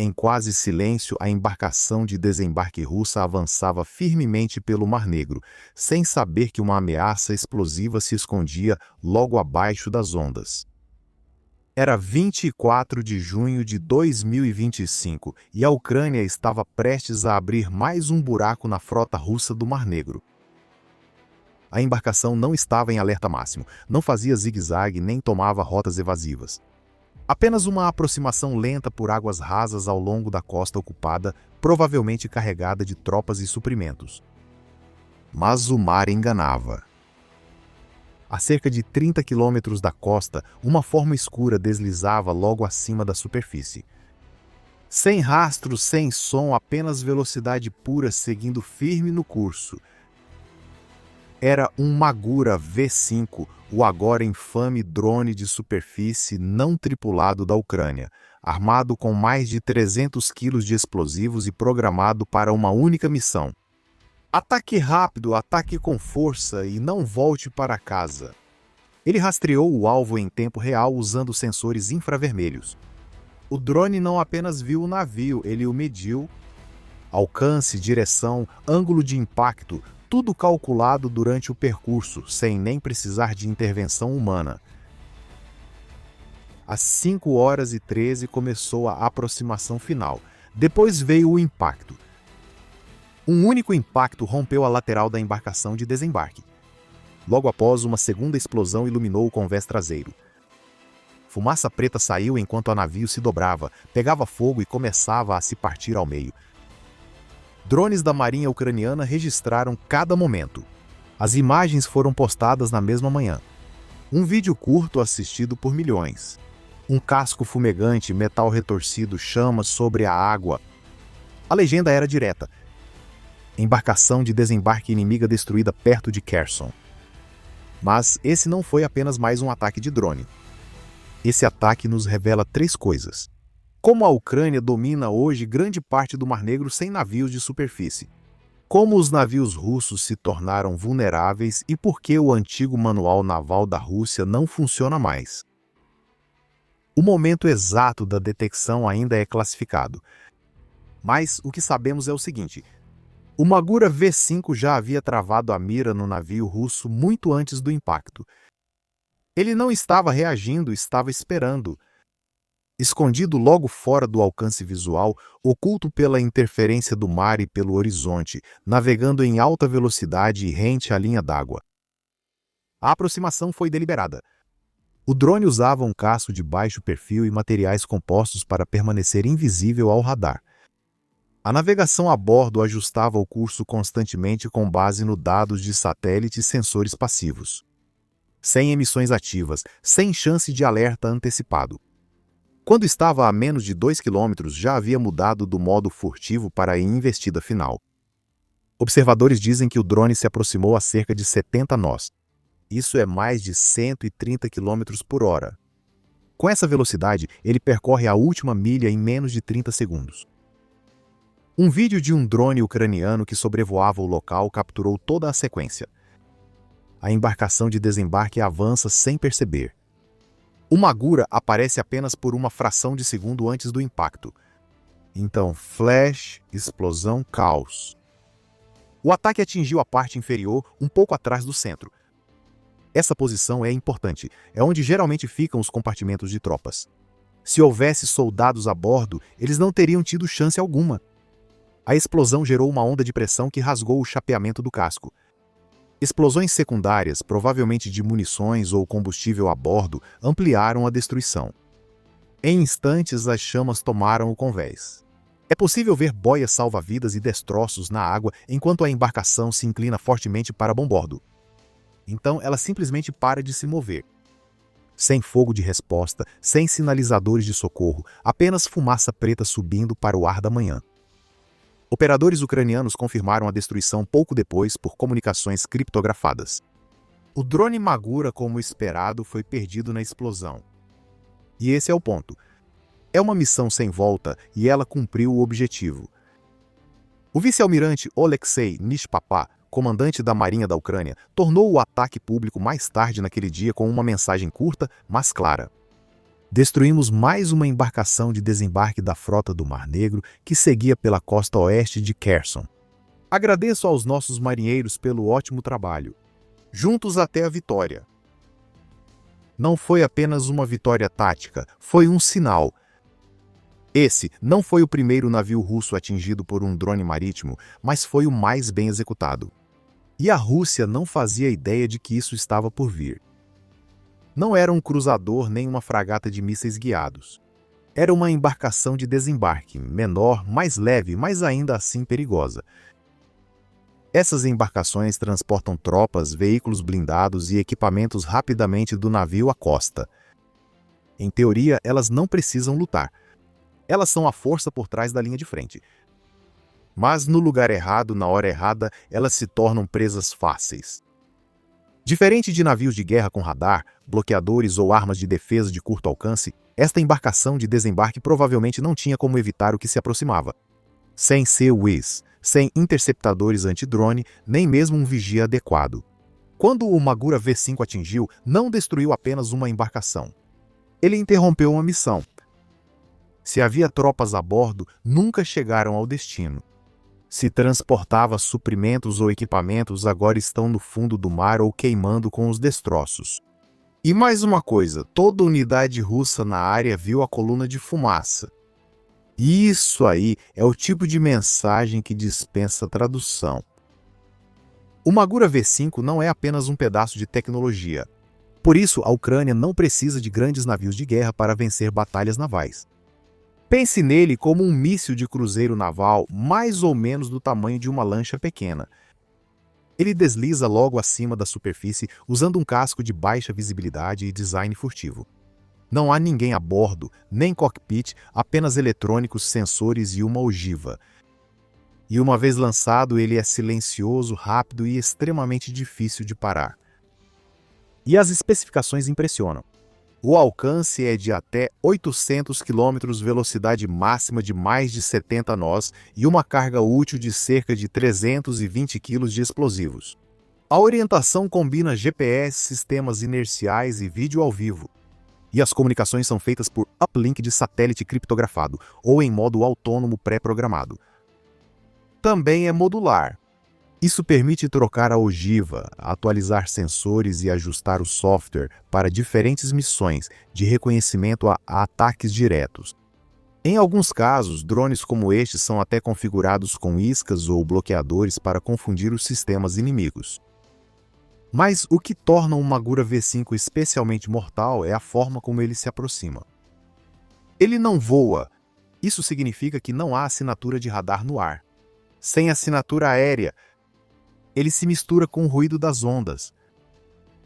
Em quase silêncio, a embarcação de desembarque russa avançava firmemente pelo Mar Negro, sem saber que uma ameaça explosiva se escondia logo abaixo das ondas. Era 24 de junho de 2025 e a Ucrânia estava prestes a abrir mais um buraco na frota russa do Mar Negro. A embarcação não estava em alerta máximo, não fazia zigue-zague nem tomava rotas evasivas. Apenas uma aproximação lenta por águas rasas ao longo da costa ocupada, provavelmente carregada de tropas e suprimentos. Mas o mar enganava. A cerca de 30 quilômetros da costa, uma forma escura deslizava logo acima da superfície. Sem rastro, sem som, apenas velocidade pura seguindo firme no curso. Era um Magura V-5, o agora infame drone de superfície não tripulado da Ucrânia, armado com mais de 300 quilos de explosivos e programado para uma única missão. Ataque rápido, ataque com força e não volte para casa. Ele rastreou o alvo em tempo real usando sensores infravermelhos. O drone não apenas viu o navio, ele o mediu. Alcance, direção, ângulo de impacto, tudo calculado durante o percurso, sem nem precisar de intervenção humana. Às 5h13 começou a aproximação final. Depois veio o impacto. Um único impacto rompeu a lateral da embarcação de desembarque. Logo após, uma segunda explosão iluminou o convés traseiro. Fumaça preta saiu enquanto o navio se dobrava, pegava fogo e começava a se partir ao meio. Drones da Marinha Ucraniana registraram cada momento. As imagens foram postadas na mesma manhã. Um vídeo curto assistido por milhões. Um casco fumegante, metal retorcido, chamas sobre a água. A legenda era direta. Embarcação de desembarque inimiga destruída perto de Kherson. Mas esse não foi apenas mais um ataque de drone. Esse ataque nos revela 3 coisas. Como a Ucrânia domina hoje grande parte do Mar Negro sem navios de superfície. Como os navios russos se tornaram vulneráveis e por que o antigo manual naval da Rússia não funciona mais. O momento exato da detecção ainda é classificado. Mas o que sabemos é o seguinte: o Magura V-5 já havia travado a mira no navio russo muito antes do impacto. Ele não estava reagindo, estava esperando. Escondido logo fora do alcance visual, oculto pela interferência do mar e pelo horizonte, navegando em alta velocidade e rente à linha d'água. A aproximação foi deliberada. O drone usava um casco de baixo perfil e materiais compostos para permanecer invisível ao radar. A navegação a bordo ajustava o curso constantemente com base nos dados de satélite e sensores passivos. Sem emissões ativas, sem chance de alerta antecipado. Quando estava a menos de 2 quilômetros, já havia mudado do modo furtivo para a investida final. Observadores dizem que o drone se aproximou a cerca de 70 nós. Isso é mais de 130 km por hora. Com essa velocidade, ele percorre a última milha em menos de 30 segundos. Um vídeo de um drone ucraniano que sobrevoava o local capturou toda a sequência. A embarcação de desembarque avança sem perceber. O Magura aparece apenas por uma fração de segundo antes do impacto. Então, flash, explosão, caos. O ataque atingiu a parte inferior, um pouco atrás do centro. Essa posição é importante, é onde geralmente ficam os compartimentos de tropas. Se houvesse soldados a bordo, eles não teriam tido chance alguma. A explosão gerou uma onda de pressão que rasgou o chapeamento do casco. Explosões secundárias, provavelmente de munições ou combustível a bordo, ampliaram a destruição. Em instantes, as chamas tomaram o convés. É possível ver boias salva-vidas e destroços na água enquanto a embarcação se inclina fortemente para bombordo. Então, ela simplesmente para de se mover. Sem fogo de resposta, sem sinalizadores de socorro, apenas fumaça preta subindo para o ar da manhã. Operadores ucranianos confirmaram a destruição pouco depois por comunicações criptografadas. O drone Magura, como esperado, foi perdido na explosão. E esse é o ponto. É uma missão sem volta e ela cumpriu o objetivo. O vice-almirante Oleksiy Nishpapa, comandante da Marinha da Ucrânia, tornou o ataque público mais tarde naquele dia com uma mensagem curta, mas clara. Destruímos mais uma embarcação de desembarque da frota do Mar Negro que seguia pela costa oeste de Kherson. Agradeço aos nossos marinheiros pelo ótimo trabalho. Juntos até a vitória. Não foi apenas uma vitória tática, foi um sinal. Esse não foi o primeiro navio russo atingido por um drone marítimo, mas foi o mais bem executado. E a Rússia não fazia ideia de que isso estava por vir. Não era um cruzador nem uma fragata de mísseis guiados. Era uma embarcação de desembarque, menor, mais leve, mas ainda assim perigosa. Essas embarcações transportam tropas, veículos blindados e equipamentos rapidamente do navio à costa. Em teoria, elas não precisam lutar. Elas são a força por trás da linha de frente. Mas no lugar errado, na hora errada, elas se tornam presas fáceis. Diferente de navios de guerra com radar, bloqueadores ou armas de defesa de curto alcance, esta embarcação de desembarque provavelmente não tinha como evitar o que se aproximava. Sem CUIs, sem interceptadores antidrone, nem mesmo um vigia adequado. Quando o Magura V5 atingiu, não destruiu apenas uma embarcação. Ele interrompeu uma missão. Se havia tropas a bordo, nunca chegaram ao destino. Se transportava suprimentos ou equipamentos, agora estão no fundo do mar ou queimando com os destroços. E mais uma coisa, toda unidade russa na área viu a coluna de fumaça. Isso aí é o tipo de mensagem que dispensa tradução. O Magura V5 não é apenas um pedaço de tecnologia. Por isso, a Ucrânia não precisa de grandes navios de guerra para vencer batalhas navais. Pense nele como um míssil de cruzeiro naval mais ou menos do tamanho de uma lancha pequena. Ele desliza logo acima da superfície usando um casco de baixa visibilidade e design furtivo. Não há ninguém a bordo, nem cockpit, apenas eletrônicos, sensores e uma ogiva. E uma vez lançado, ele é silencioso, rápido e extremamente difícil de parar. E as especificações impressionam. O alcance é de até 800 km, velocidade máxima de mais de 70 nós e uma carga útil de cerca de 320 kg de explosivos. A orientação combina GPS, sistemas inerciais e vídeo ao vivo. E as comunicações são feitas por uplink de satélite criptografado ou em modo autônomo pré-programado. Também é modular. Isso permite trocar a ogiva, atualizar sensores e ajustar o software para diferentes missões, de reconhecimento a ataques diretos. Em alguns casos, drones como estes são até configurados com iscas ou bloqueadores para confundir os sistemas inimigos. Mas o que torna o Magura V5 especialmente mortal é a forma como ele se aproxima. Ele não voa. Isso significa que não há assinatura de radar no ar. Sem assinatura aérea, ele se mistura com o ruído das ondas.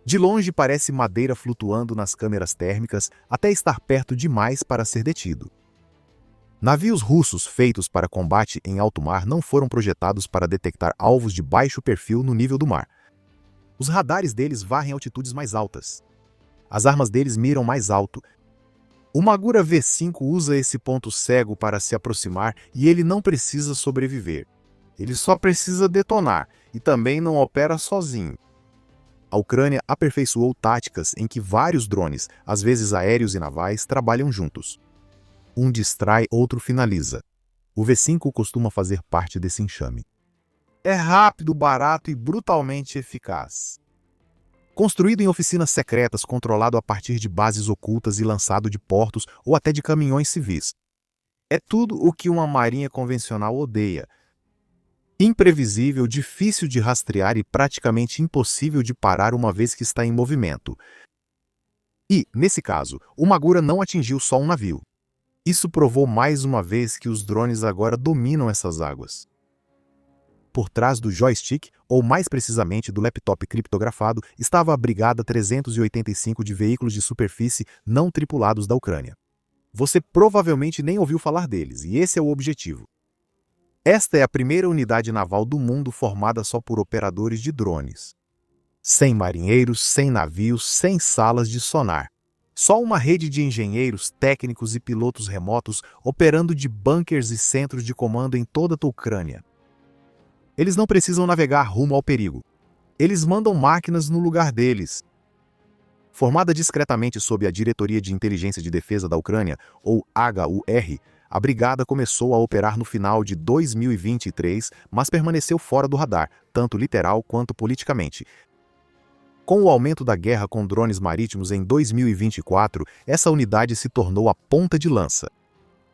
De longe parece madeira flutuando nas câmeras térmicas até estar perto demais para ser detido. Navios russos feitos para combate em alto mar não foram projetados para detectar alvos de baixo perfil no nível do mar. Os radares deles varrem altitudes mais altas. As armas deles miram mais alto. O Magura V5 usa esse ponto cego para se aproximar e ele não precisa sobreviver. Ele só precisa detonar e também não opera sozinho. A Ucrânia aperfeiçoou táticas em que vários drones, às vezes aéreos e navais, trabalham juntos. Um distrai, outro finaliza. O V5 costuma fazer parte desse enxame. É rápido, barato e brutalmente eficaz. Construído em oficinas secretas, controlado a partir de bases ocultas e lançado de portos ou até de caminhões civis. É tudo o que uma marinha convencional odeia. Imprevisível, difícil de rastrear e praticamente impossível de parar uma vez que está em movimento. E, nesse caso, o Magura não atingiu só um navio. Isso provou mais uma vez que os drones agora dominam essas águas. Por trás do joystick, ou mais precisamente do laptop criptografado, estava a Brigada 385 de veículos de superfície não tripulados da Ucrânia. Você provavelmente nem ouviu falar deles, e esse é o objetivo. Esta é a primeira unidade naval do mundo formada só por operadores de drones. Sem marinheiros, sem navios, sem salas de sonar. Só uma rede de engenheiros, técnicos e pilotos remotos operando de bunkers e centros de comando em toda a Ucrânia. Eles não precisam navegar rumo ao perigo. Eles mandam máquinas no lugar deles. Formada discretamente sob a Diretoria de Inteligência de Defesa da Ucrânia, ou HUR, a brigada começou a operar no final de 2023, mas permaneceu fora do radar, tanto literal quanto politicamente. Com o aumento da guerra com drones marítimos em 2024, essa unidade se tornou a ponta de lança.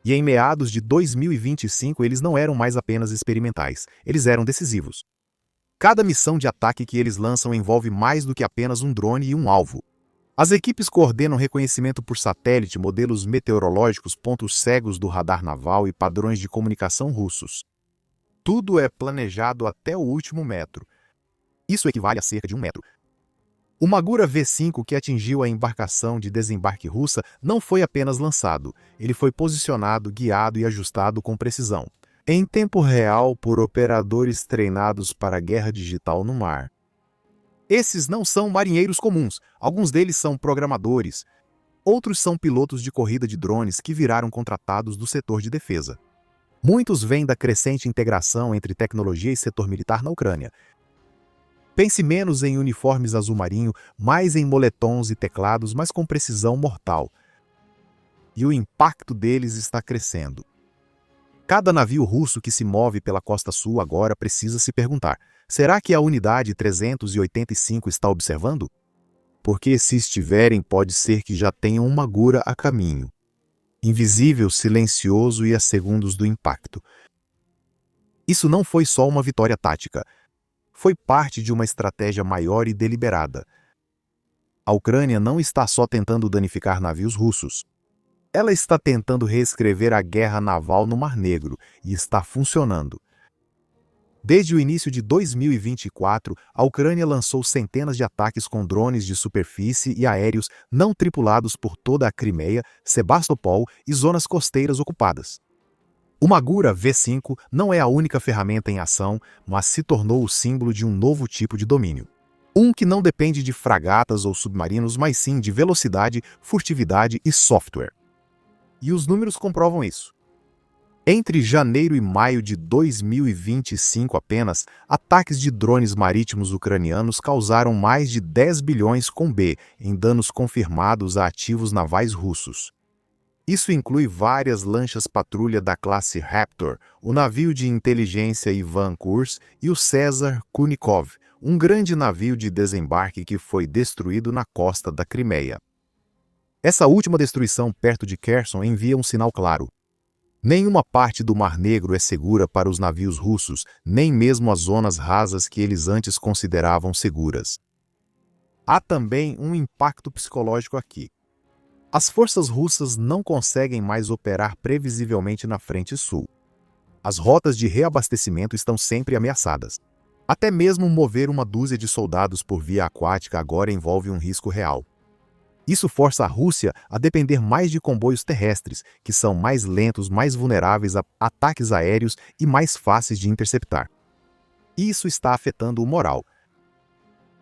E em meados de 2025 eles não eram mais apenas experimentais, eles eram decisivos. Cada missão de ataque que eles lançam envolve mais do que apenas um drone e um alvo. As equipes coordenam reconhecimento por satélite, modelos meteorológicos, pontos cegos do radar naval e padrões de comunicação russos. Tudo é planejado até o último metro. Isso equivale a cerca de 1 metro. O Magura V5 que atingiu a embarcação de desembarque russa não foi apenas lançado, ele foi posicionado, guiado e ajustado com precisão, em tempo real por operadores treinados para a guerra digital no mar. Esses não são marinheiros comuns, alguns deles são programadores, outros são pilotos de corrida de drones que viraram contratados do setor de defesa. Muitos vêm da crescente integração entre tecnologia e setor militar na Ucrânia. Pense menos em uniformes azul marinho, mais em moletons e teclados, mas com precisão mortal. E o impacto deles está crescendo. Cada navio russo que se move pela costa sul agora precisa se perguntar: será que a unidade 385 está observando? Porque se estiverem, pode ser que já tenham uma Magura a caminho. Invisível, silencioso e a segundos do impacto. Isso não foi só uma vitória tática. Foi parte de uma estratégia maior e deliberada. A Ucrânia não está só tentando danificar navios russos. Ela está tentando reescrever a guerra naval no Mar Negro, e está funcionando. Desde o início de 2024, a Ucrânia lançou centenas de ataques com drones de superfície e aéreos não tripulados por toda a Crimeia, Sebastopol e zonas costeiras ocupadas. O Magura V5 não é a única ferramenta em ação, mas se tornou o símbolo de um novo tipo de domínio. Um que não depende de fragatas ou submarinos, mas sim de velocidade, furtividade e software. E os números comprovam isso. Entre janeiro e maio de 2025 apenas, ataques de drones marítimos ucranianos causaram mais de 10 bilhões com B em danos confirmados a ativos navais russos. Isso inclui várias lanchas patrulha da classe Raptor, o navio de inteligência Ivan Kurs e o Cesar Kunikov, um grande navio de desembarque que foi destruído na costa da Crimeia. Essa última destruição perto de Kherson envia um sinal claro. Nenhuma parte do Mar Negro é segura para os navios russos, nem mesmo as zonas rasas que eles antes consideravam seguras. Há também um impacto psicológico aqui. As forças russas não conseguem mais operar previsivelmente na frente sul. As rotas de reabastecimento estão sempre ameaçadas. Até mesmo mover uma dúzia de soldados por via aquática agora envolve um risco real. Isso força a Rússia a depender mais de comboios terrestres, que são mais lentos, mais vulneráveis a ataques aéreos e mais fáceis de interceptar. Isso está afetando o moral.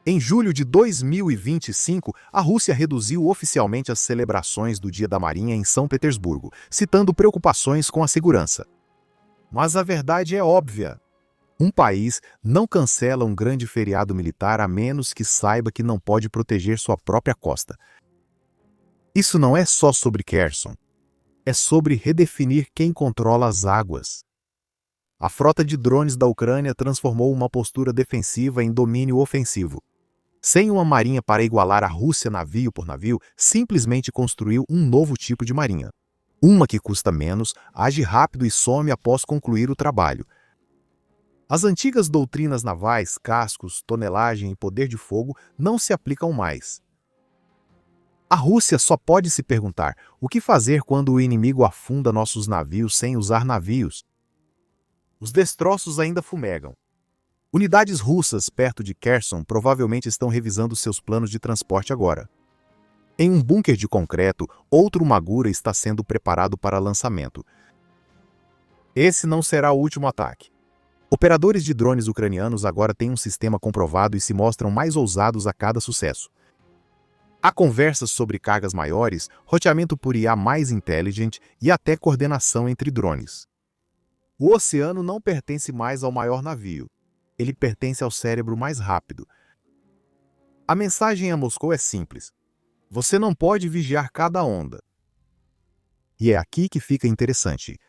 Em julho de 2025, a Rússia reduziu oficialmente as celebrações do Dia da Marinha em São Petersburgo, citando preocupações com a segurança. Mas a verdade é óbvia. Um país não cancela um grande feriado militar a menos que saiba que não pode proteger sua própria costa. Isso não é só sobre Kherson. É sobre redefinir quem controla as águas. A frota de drones da Ucrânia transformou uma postura defensiva em domínio ofensivo. Sem uma marinha para igualar a Rússia navio por navio, simplesmente construiu um novo tipo de marinha. Uma que custa menos, age rápido e some após concluir o trabalho. As antigas doutrinas navais, cascos, tonelagem e poder de fogo não se aplicam mais. A Rússia só pode se perguntar o que fazer quando o inimigo afunda nossos navios sem usar navios. Os destroços ainda fumegam. Unidades russas perto de Kherson provavelmente estão revisando seus planos de transporte agora. Em um bunker de concreto, outro Magura está sendo preparado para lançamento. Esse não será o último ataque. Operadores de drones ucranianos agora têm um sistema comprovado e se mostram mais ousados a cada sucesso. Há conversas sobre cargas maiores, roteamento por IA mais inteligente e até coordenação entre drones. O oceano não pertence mais ao maior navio. Ele pertence ao cérebro mais rápido. A mensagem a Moscou é simples. Você não pode vigiar cada onda. E é aqui que fica interessante.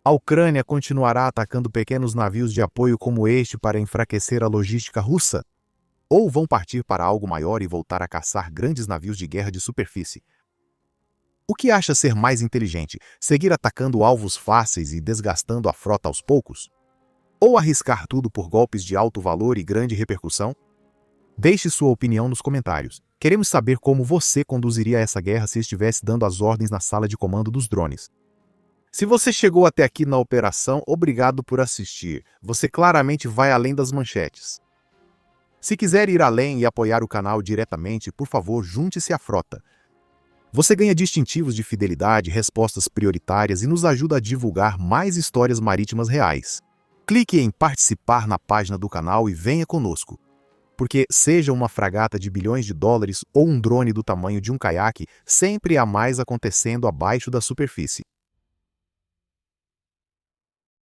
A Ucrânia continuará atacando pequenos navios de apoio como este para enfraquecer a logística russa? Ou vão partir para algo maior e voltar a caçar grandes navios de guerra de superfície? O que acha ser mais inteligente? Seguir atacando alvos fáceis e desgastando a frota aos poucos? Ou arriscar tudo por golpes de alto valor e grande repercussão? Deixe sua opinião nos comentários. Queremos saber como você conduziria essa guerra se estivesse dando as ordens na sala de comando dos drones. Se você chegou até aqui na operação, obrigado por assistir. Você claramente vai além das manchetes. Se quiser ir além e apoiar o canal diretamente, por favor, junte-se à frota. Você ganha distintivos de fidelidade, respostas prioritárias e nos ajuda a divulgar mais histórias marítimas reais. Clique em participar na página do canal e venha conosco. Porque seja uma fragata de bilhões de dólares ou um drone do tamanho de um caiaque, sempre há mais acontecendo abaixo da superfície.